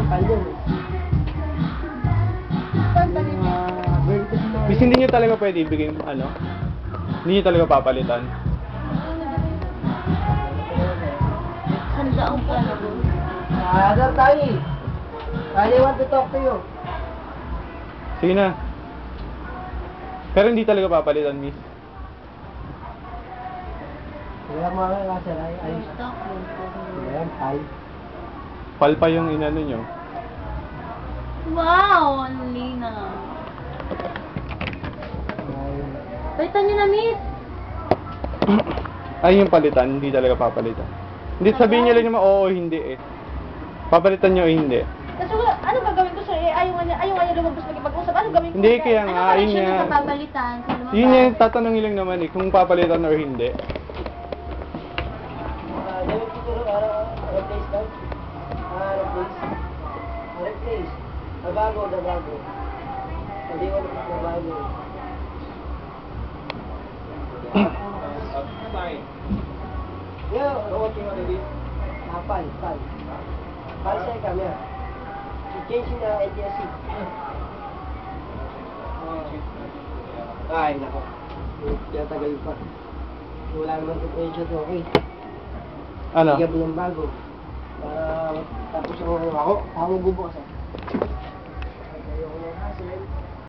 Kapal yun. Bis hindi nyo talaga pwede ibigay ano? Hindi nyo talaga papalitan. Sandaang ka na po. Other tayo. I want to talk to you. Sige na. Pero hindi talaga papalitan, miss. Wala mo nga sir. Ayos. Ayan, tayo. Palpa yung inano nyo. Wow, ang linaw. Palitan nyo na, miss. Ay, yung palitan, hindi talaga papalitan. Hindi, sabihin nyo lang naman, oo o hindi eh. Papalitan nyo o hindi. Kasi wala, ano gagawin ko sir? Ayaw nga niya lumabas magkipag-usap. Ano gawin ko? Hindi, kaya Ano nga, pa rin yun siya nga. nakapapalitan? Kung lumabas? Yun yung tatanungin lang naman eh, kung papalitan or hindi. Gawin ko siguro, replace daw. Replace. Replace. Nabago. Hindi ko nabago. Yeah, working on it. Pal. Pal sa camera. Change na ATSC. Ay, nako. Kaya tagal pa. Wala naman temperature to, okay. Ano? Gabi ng bago. Tapos ako magbubukas. Ayoko ng hassle.